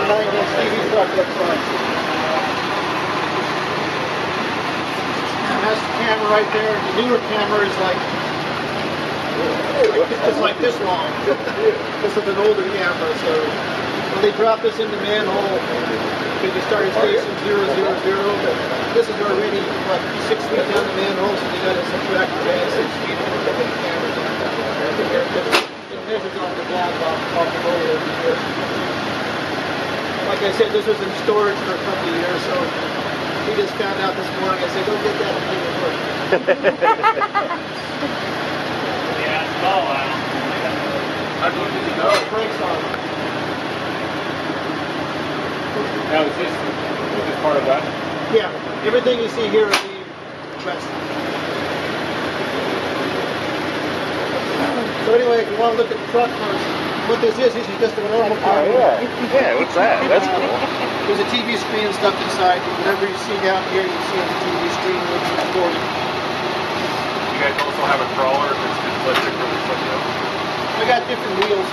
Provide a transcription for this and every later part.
9-inch TV truck looks like. And that's the camera right there. The newer camera is like it's like this long. This is an older camera, so when they drop this in the manhole, we can start at station 000. This is already what 6 feet down the manhole, so you got to subtract the 6 feet from the camera. It measures off the glass off the roller every year. Like I said, this was in storage for a couple of years, so we just found out this morning. I said, go get that and make it work. No, brakes on. Now is this part of that? Yeah, everything you see here is the rest. So anyway, if you want to look at the truck first, what this is just a normal car. Oh yeah. Yeah, what's that? That's cool. There's a TV screen stuff inside. Whatever you see down here, you see on the TV screen when it's recording. You guys also have a crawler that's electric or something else? We got different wheels.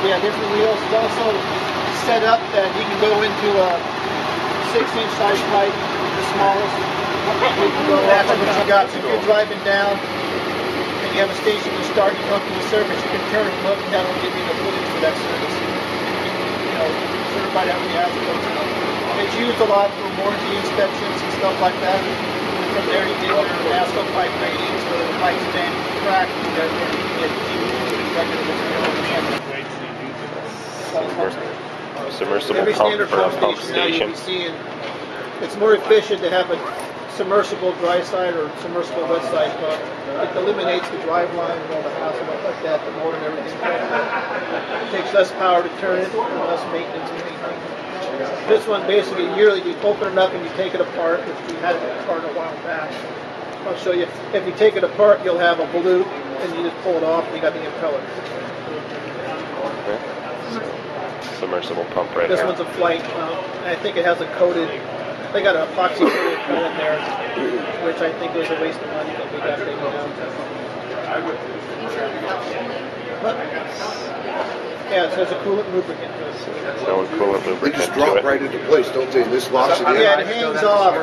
Yeah, different wheels. It's also set up that you can go into a 6-inch size pipe, the smallest. You can go that's what you got. So if you're driving down and you have a station to start, you come to the service, you can turn and look, and that'll give you the footage for that service. You know, certified how many hours it goes out. It's used a lot for warranty inspections and stuff like that. From there you get your ASCO pipe ratings, whether the pipe's been cracked, you get Submersible every pump standard for a pump station now you'll station. be seeing, it's more efficient to have a submersible dry side or submersible wet side pump. It eliminates the drive line and all the hassle like that, the motor and everything. It takes less power to turn it, and less maintenance and anything. This one basically yearly, you open it up and you take it apart, which we had it apart a while back. I'll show you. If you take it apart, you'll have a volute, and you just pull it off, and you got the impeller. Okay. Submersible pump right This here. one's a flight. I think it has a coated. They got an epoxy coated coat in there, which I think was a waste of money, but we got taken down. But, yeah, so it's a coolant lubricant. No coolant They lubricant just to drop it. right into place, don't they? This locks it in. Yeah, it hangs off.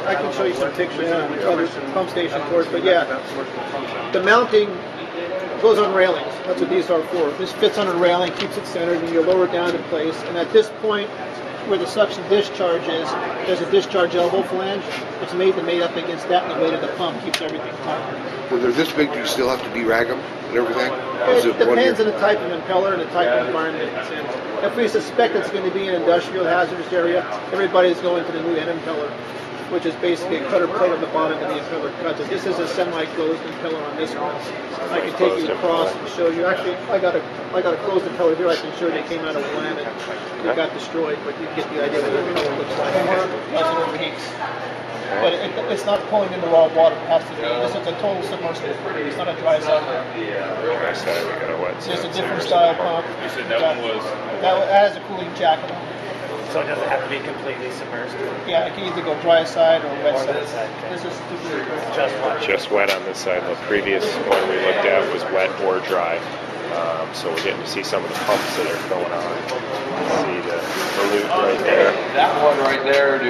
I can show you some pictures of other pump station tours, but yeah, the mounting goes on railings. That's what these are for. This fits on a railing, keeps it centered, and you lower it down in place. And at this point, where the suction discharge is, there's a discharge elbow flange. It's made up against that, and the weight of the pump keeps everything taut. When they're this big, do you still have to derag them and everything? Is It it one depends year? on the type of impeller and the type of environment it's in. If we suspect it's going to be an industrial hazardous area, everybody's going to the new N impeller, which is basically a cutter plate on the bottom of the impeller cuts it. This is a semi-closed impeller on this one. I can take you across and show you. Actually, I got a closed impeller here. I can show you it came out of Willamette. It got destroyed, but you get the idea what the impeller looks like. As it overheats. But it's not pulling in the raw water. It has to be. This is a total submersible. It's not a dry side. Dry side, we got a wet It's side. just a different style pump. You said that one was... That has a cooling jacket on it. So it doesn't have to be completely submerged. Yeah, it can either go dry side or wet Or side. wet side, okay. This is Just one. Just wet on this side. The previous one we looked at was wet or dry. So we're getting to see some of the pumps that are going on. See the volute right there. That one right there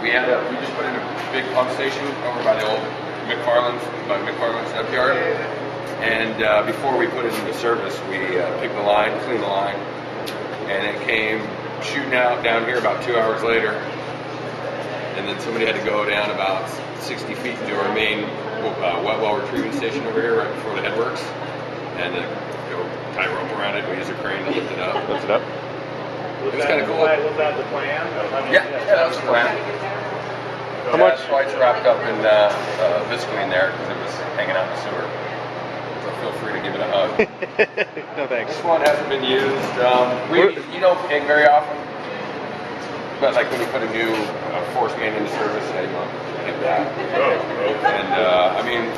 we just put in a big pump station over by the old McFarland's upyard. And before we put it into service, we picked the line, cleaned the line, and it came shooting out down here about 2 hours later. And then somebody had to go down about 60 feet to our main wet well retrieving station over here right before the headworks. And then go tie a rope around it. We use a crane to lift it up. Lift it up. It was kind of cool. Was that the plan? Yeah, that was the plan. How much? That's why it's wrapped up in Visqueen there, because it was hanging out in the sewer. So feel free to give it a hug. No thanks. This one hasn't been used. You don't ping very often, but like when you put a new force main into service, yeah, you want to get that. And I mean,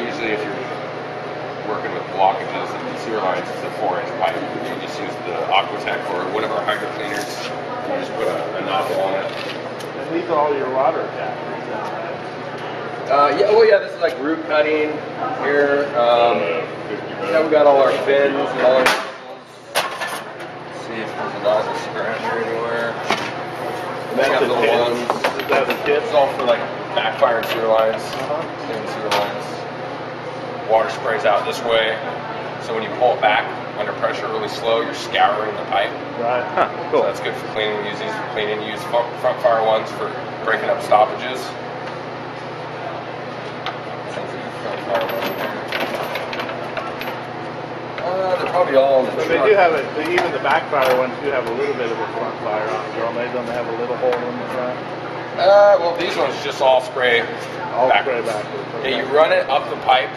usually if you're working with blockages and sewer lines, it's a 4-inch pipe. You just use the Aquatech or one of our hydro cleaners. You just put a nozzle on it. And these are all your water adapters. Yeah, this is like root cutting here. We got all our fins and all our if there's not a scratch or anywhere. And then got That's the little tip. ones. Is that the tip? It's all for like backfiring sewer lines, clean sewer lines. Water sprays out this way, so when you pull it back under pressure really slow, you're scouring the pipe. Right. So that's good for cleaning. Use these for cleaning. Use front fire ones for breaking up stoppages. They're probably all in the So they truck. do have it. Even the backfire ones do have a little bit of a front fire on them. Don't they have a little hole in the front? Well, these ones just all spray All backwards. spray backwards. Yeah, you run it up the pipe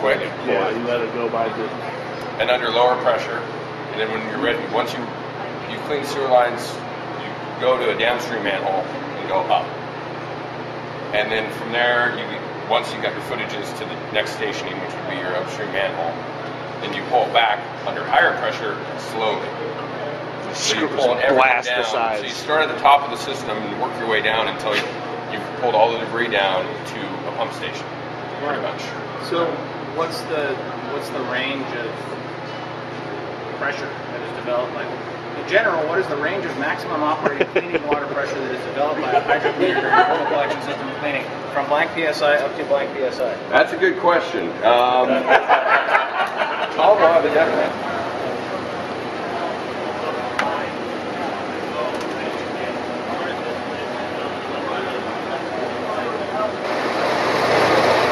quick Yeah, you let it go by just. and under lower pressure, and then when you're ready, once you clean sewer lines, you go to a downstream manhole and go up, and then from there, once you got your footages to the next stationing, which would be your upstream manhole, then you pull it back under higher pressure slowly. So you're pulling everything Blast the down. sides. So you start at the top of the system and work your way down until you've pulled all the debris down to a pump station, pretty much. So what's the range of pressure that is developed by, in general, what is the range of maximum operating cleaning water pressure that is developed by a hydrant cleaner during a total collection system cleaning from blank PSI up to blank PSI? That's a good question. I'll have a definite.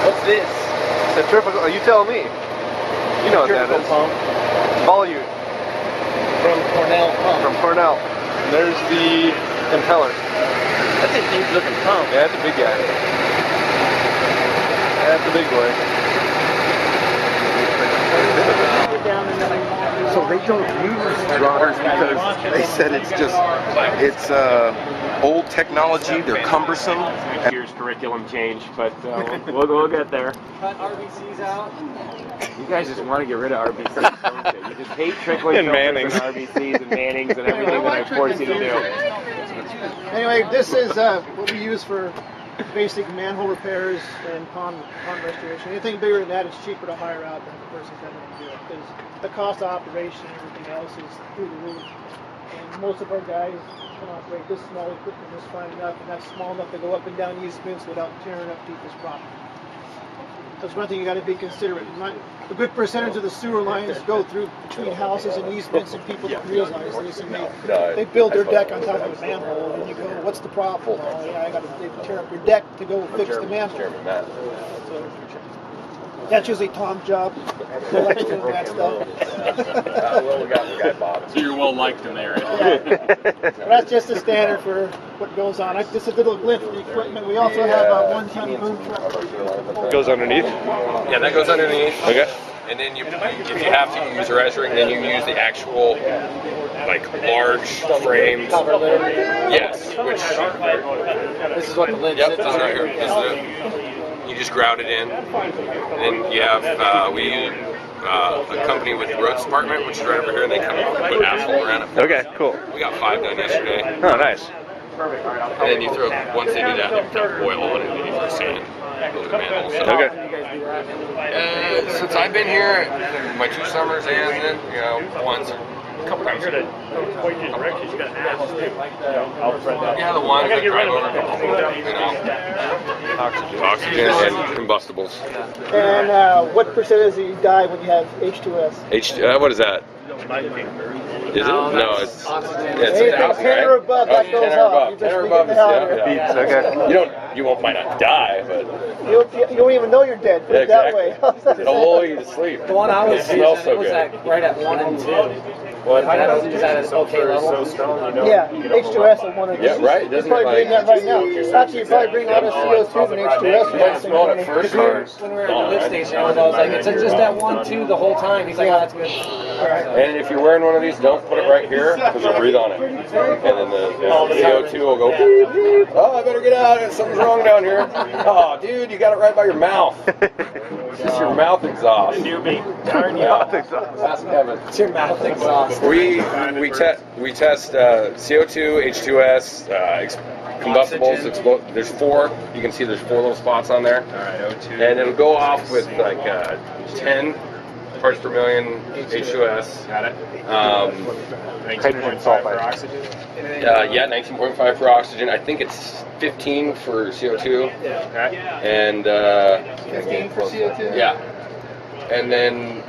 What's this? Centrifugal. You tell me. You know what that is. Pump Volute from Cornell Pump. from Cornell. And there's the impeller. That's a huge looking pump. Yeah, that's a big guy. That's a big boy. So they don't use droppers because they said it's just, it's old technology, they're cumbersome. Year's curriculum change, but we'll get there. Cut RBCs out. You guys just want to get rid of RBCs, don't you? You just hate trickling And filters Mannings. and RBCs and Mannings and everything that I force you to do. Anyway, this is what we use for basic manhole repairs and pond restoration. Anything bigger than that, it's cheaper to hire out than the person coming to do it, because the cost of operation and everything else is through the roof. And most of our guys can operate this small equipment just fine enough, and that's small enough to go up and down East Vince without tearing up people's property. That's one thing you got to be considerate. A good percentage of the sewer lines go through between houses and easements, and people don't realize this. And they build their deck on top of a manhole, and you go, "What's the problem?" Oh, yeah, I got to tear up your deck to go fix the manhole. So that's usually Tom's job. He likes doing that stuff. So you're well liked in the area. Yeah. That's just the standard for what goes on. Just a little glimpse of the equipment. We also have a one-ton boom truck. Goes underneath. Yeah, that goes underneath. Okay. And then if you have to use a rescuing, then you use the actual, like, large framed. Yes, which. This is what the lid Yep, sits this on. is right here. This is it. You just grout it in. And then you have, we use a company with the roads department, which is right over here, and they come and put asphalt around it. Okay, cool. We got 5 done yesterday. Oh, nice. And then you throw, once they do that, they throw oil on it, and you throw sand over the manhole. So, Okay. since I've been here, my 2 summers and then, once, a couple times. Yeah, the ones that drive over, oxygen and combustibles. And what percentage do you die when you have H2S? What is that? Is it? No, it's Anything 10 or above, that goes off. You just 10 or get above the is, hell out of here. Okay. You might not die, but You don't even know you're dead. Put it that way. it'll lull you to sleep. The one I was It smells using so was good. at right at 1 and 2. Is that an okay level? Yeah, H2S is one of these. Yeah, right. You're Doesn't probably it, bringing that right now. Actually, you're probably bringing a lot of CO2 than H2S. Yeah, smell it at first. When we were at the lift station, I was like, it's just at 1, 2 the whole time. He's like, oh, that's good. And if you're wearing one of these, don't put it right here because you'll breathe on it. And then the CO2 will go, beep, beep. Oh, I better get out. Something's wrong down here. Oh, dude, you got it right by your mouth. It's your mouth exhaust. Ask Kevin. It's your mouth exhaust. We test CO2, H2S, combustibles. There's 4. You can see there's 4 little spots on there. And it'll go off with like 10 parts per million H2S. Got it. 19.5 for oxygen. Yeah, 19.5 for oxygen. I think it's 15 for CO2. Okay. And 15 for CO2? yeah. And then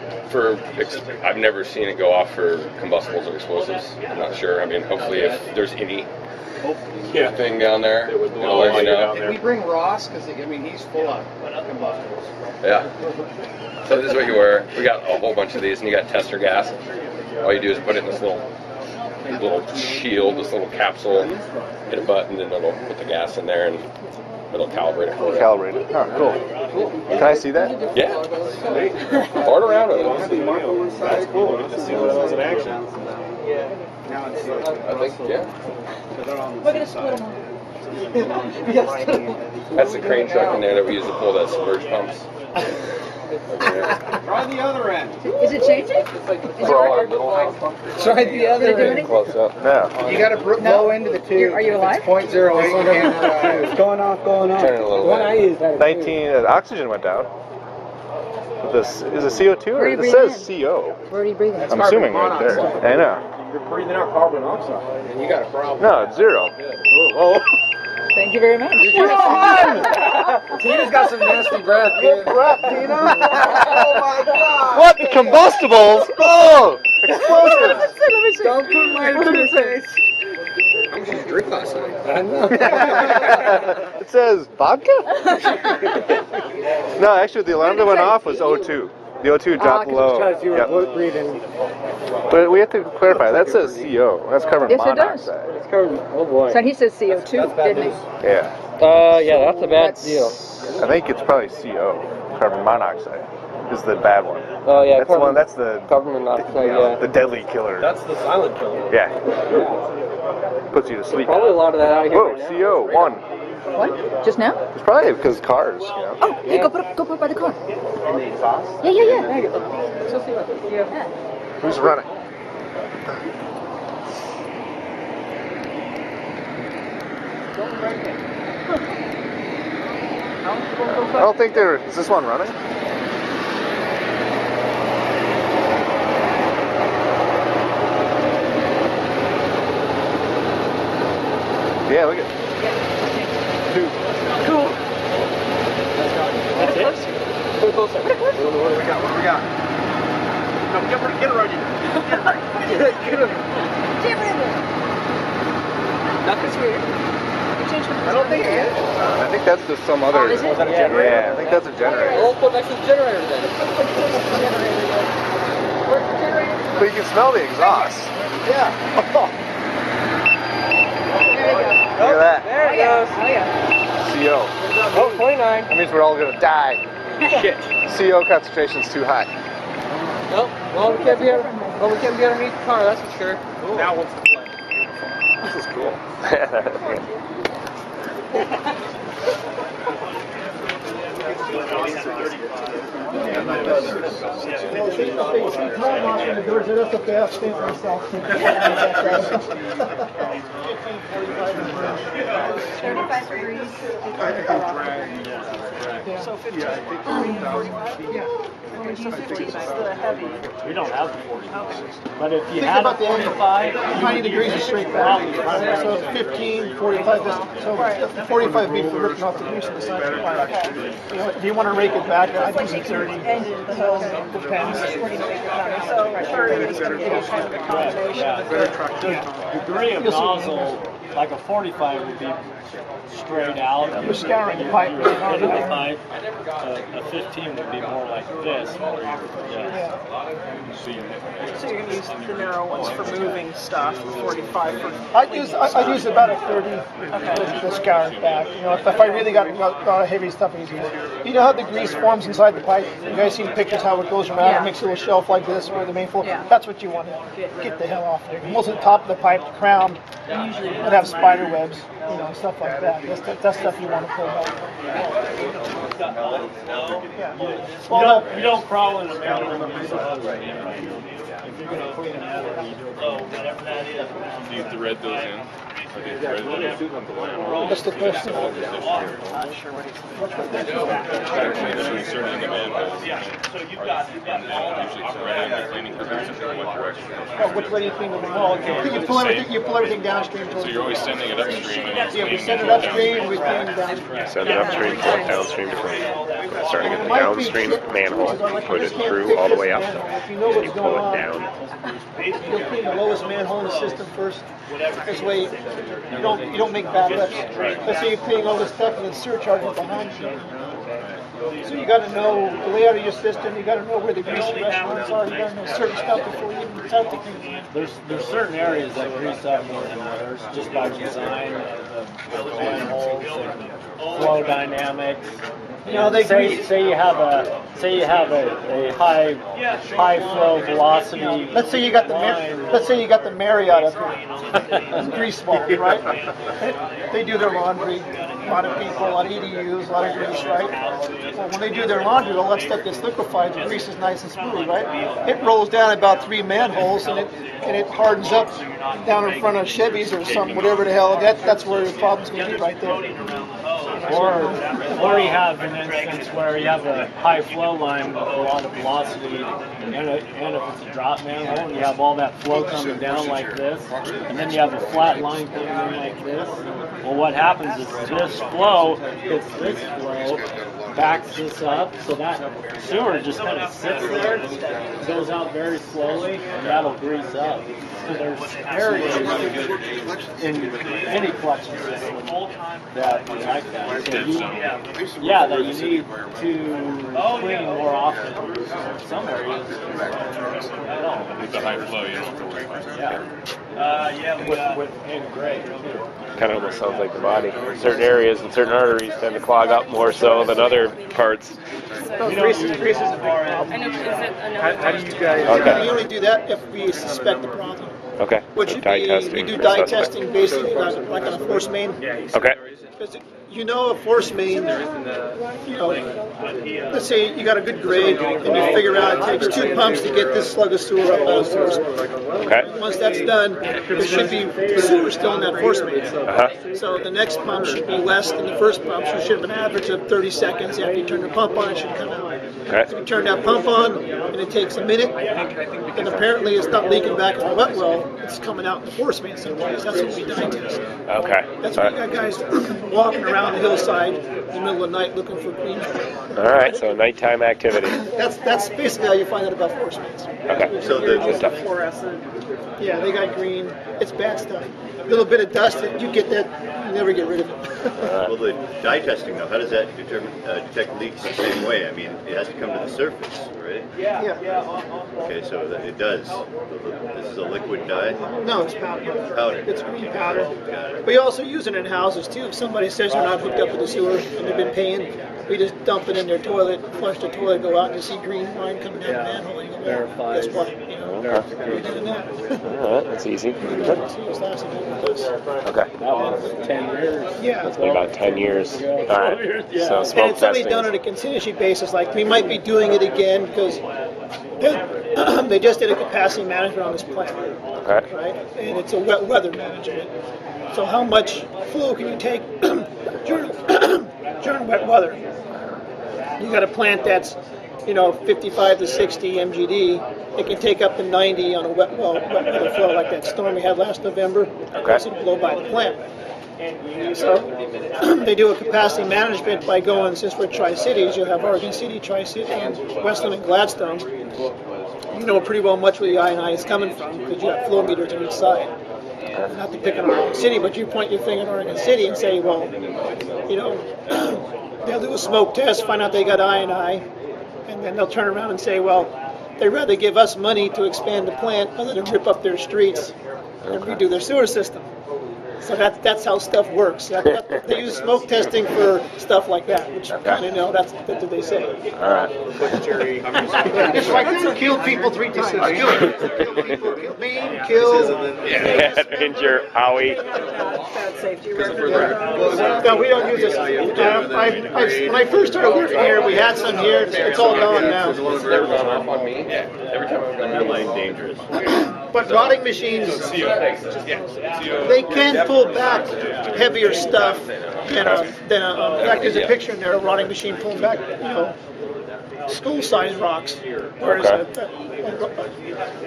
I've never seen it go off for combustibles or explosives. I'm not sure. I mean, hopefully if there's any thing down there, It would it'll blow let like you it know. down there. We bring Ross because he's full of combustibles. Yeah. So this is what you wear. We got a whole bunch of these, and you got tester gas. All you do is put it in this little shield, this little capsule, hit a button, and it'll put the gas in there, and it'll calibrate it for you. Calibrate it. Oh, cool. Can I see that? Yeah. Fart around with it. That's cool. Let's see what else in action. I think, yeah. We're gonna split them That's the crane truck in there that we use to pull the submerged pumps. Try the other end. Is it changing? For all our little house pumpers. Try the other end. Close up. No. You got to blow into the tube. Are you alive? It's 0.08 and It's going off. Turn it a little When I bit. use that. 19. Oxygen went down. But this is it CO2 Where are or you it breathing says in? CO. Where are you breathing? I'm assuming right there. I know. You're breathing out carbon monoxide. And you got a problem. No, it's 0. Oh. Thank you very much. Tina's got some nasty breath. Good breath, Tina. Oh my God. What combustibles? Oh, explosives. Don't put my in your face. How much did you drink last night? I know. It says vodka? No, actually, the alarm that went off was O2. The O2 dropped low. Because you were Yep. breathing. But we have to clarify, that says CO. That's carbon Yes, it does. monoxide. It's carbon. Oh boy. So he says CO2, That's bad didn't he? news. Yeah. Yeah, that's a bad That's- deal. I think it's probably CO. Carbon monoxide is the bad one. Oh yeah, That's the one. That's the carbon monoxide. the deadly killer. That's the silent killer. Yeah. Puts you to sleep. Probably a lot of that out here. Whoa, right now. CO 1. What? Just now? It's probably because cars. You know. Oh, hey, go put it by the car. In the exhaust. Yeah, yeah, yeah. There you go. Let's go see what this. Yeah. Who's running? I don't think they're. Is this one running? Yeah, look at. Two. Cool. That's it. Put it closer. What do we got? No, get it right in. Nothing's weird. I don't think it is. I think that's just some other. Oh, is it? Was that a generator? Yeah, I think that's a generator. We'll put next to the generator then. Where's the generator? But you can smell the exhaust. Yeah. There you go. Look at that. There Oh it yeah. goes. Oh yeah. CO. Oh, 29. That means we're all gonna die. Shit. CO concentration's too high. Nope. Well, we can't be underneath the car, that's for sure. Now what's the play? This is cool. We don't have the 45. But if you Think had about a the 45, 90 degrees is straight back. So 15, 45, so 45 would be for ripping off the grease on the side of the pipe. You know, do you want to rake it back? I'd use a 30. Depends. the degree of nozzle, like a 45 would be straight out. You're scouring the pipe. You're hitting the pipe. A 15 would be more like this. Where you're, So you're going to use the narrow ones for moving stuff, 45 for... I'd use about a 30 to scour it back. You know, if I really got a lot of heavy stuff, you know how the grease forms inside the pipe? You guys seen pictures how it goes around and makes a little shelf like this where the main flow? Yeah. That's what you want to get the hell off there. Most of the top of the pipe, the crown, would have spider webs, you know, stuff like that. That's stuff you want to pull back. you don't crawl in a mountain. If you're going to clean it out, you do whatever that is. Do you thread those in? What's the question? Oh, which way do you clean the manhole? You pull everything downstream. So you're always sending it upstream. Yeah, we send it upstream, we clean it downstream. Send it upstream, pull it downstream to clean. Starting at the downstream manhole, put it through all the way up, and you pull it down. You'll clean the lowest manhole in the system first. This way, you don't make bad reps. Let's say you're paying all this stuff and then surcharging behind you. So you got to know the layout of your system. You got to know where the greasy restaurants are. You got to know certain stuff before you even start to clean. There's certain areas that grease up more than others, just by design of manholes and flow dynamics. You know, they say you have a high flow velocity. Let's say you got the Marriott up here, grease ball, right? They do their laundry. A lot of people, a lot of EDUs, a lot of grease, right? Well, when they do their laundry, all that stuff gets liquefied. The grease is nice and smooth, right? It rolls down about 3 manholes and it hardens up down in front of Chevys or something, whatever the hell. That's where your problem's going to be right there. Or you have an instance where you have a high flow line with a lot of velocity, and if it's a drop manhole, you have all that flow coming down like this, and then you have a flat line coming in like this. Well, what happens is this flow hits this flow, backs this up, so that sewer just kind of sits there, goes out very slowly, and that'll grease up. So there's areas in any collection system that are like that. So that you need to clean more often. Some areas, With the high flow, you don't have to worry about it. with gray. Kind of almost sounds like the body. Certain areas and certain arteries tend to clog up more so than other parts. Grease is a big problem. How do you guys? We only do that if we suspect the problem. Okay. Which So would dye be, testing we do for dye suspect. testing basically like on a force main. Okay. Because you know a force main, let's say you got a good grade and you figure out it takes 2 pumps to get this slug of sewer up out of sewer. Okay. Once that's done, there should be sewer still in that force main. Uh-huh. So the next pump should be less than the first pump. So you should have an average of 30 seconds after you turn the pump on, it should come out. Okay. If you turn that pump on and it takes a minute, then apparently it's not leaking back in the wet well, it's coming out in the force main someplace. That's what we dye test. Okay. That's why you got guys walking around the hillside in the middle of the night looking for green. All right. So nighttime activity. That's basically how you find out about force mains. Okay. So good stuff. Yeah, they got green. It's bad stuff. A little bit of dust, you get that, you never get rid of it. Well, the dye testing, though, how does that detect leaks the same way? I mean, it has to come to the surface, right? Yeah. Okay, so that it does. This is a liquid dye? No, it's powder. Powder. It's green powder. We also use it in houses, too. If somebody says they're not hooked up with the sewer and they've been paying, we just dump it in their toilet, flush the toilet, go out and you see green line coming down the manhole. And you go, well, guess what? You know, we're doing that. All right. That's easy. Good. Okay. That was 10 years. Yeah. It's been about 10 years. All right. So And smoke it's only testing. done on a contingency basis. Like we might be doing it again because they just did a capacity management on this plant, Okay. right? And it's a wet weather management. So how much flow can you take during wet weather? You got a plant that's 55 to 60 MGD. It can take up to 90 on a wet weather flow like that storm we had last November. Okay. Doesn't blow by the plant. So they do a capacity management by going, since we're Tri-Cities, you have Oregon City, Tri-City, and Westland and Gladstone. You know pretty well much where the I&I is coming from because you have flow meters on each side. Not to pick on Oregon City, but you point your finger at Oregon City and say, well, they'll do a smoke test, find out they got I&I, and then they'll turn around and say, well, they'd rather give us money to expand the plant other than rip up their streets and redo their sewer system. So that's how stuff works. They use smoke testing for stuff like that, which kind of know that's what they say. All right. It's like kill people 3 times. Kill people, kill me, kill. Injure Howie. Bad safety record. No, we don't use this. When I first started working here, we had some here. It's all gone now. Every time I've gone, dangerous. But rotting machines, they can pull back heavier stuff than a, in fact, there's a picture in there, a rotting machine pulling back, school-sized rocks. Whereas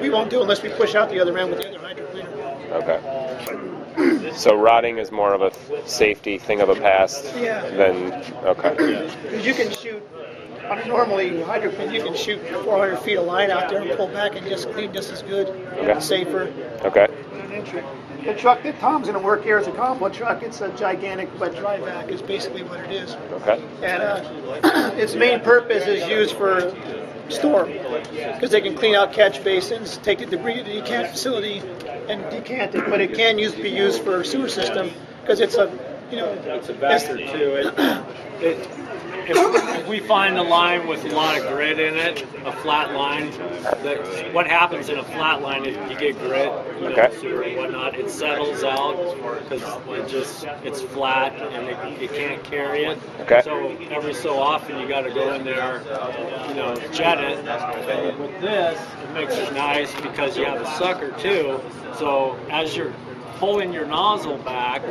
we won't do unless we push out the other end with the other hydro cleaner. Okay. So rotting is more of a safety thing of the past than, okay. Because you can shoot, normally hydro cleaner, you can shoot 400 feet of line out there and pull back and just clean just as good, safer. Okay. The truck that Tom's going to work here is a combo truck. It's a gigantic wet dry vac is basically what it is. Okay. And its main purpose is used for storm, because they can clean out catch basins, take the debris to the decant facility and decant it, but it can be used for a sewer system because it's a, it's a vector too. If we find a line with a lot of grit in it, a flat line, what happens in a flat line is you get grit, sewer and whatnot, it settles out because it's flat and it can't carry it. Okay. So every so often you got to go in there, jet it. And with this, it makes it nice because you have a sucker too. So as you're pulling your nozzle back,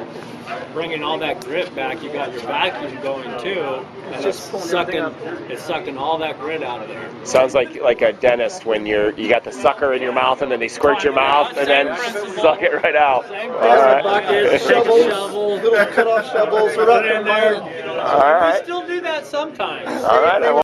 bringing all that grit back, you got your vacuum going too, and it's sucking all that grit out of there. Sounds like a dentist when you got the sucker in your mouth and then they squirt your mouth and then suck it right out. Buckets, shovels, little cut-off shovels, Put in there. All right. We still do that sometimes. All right.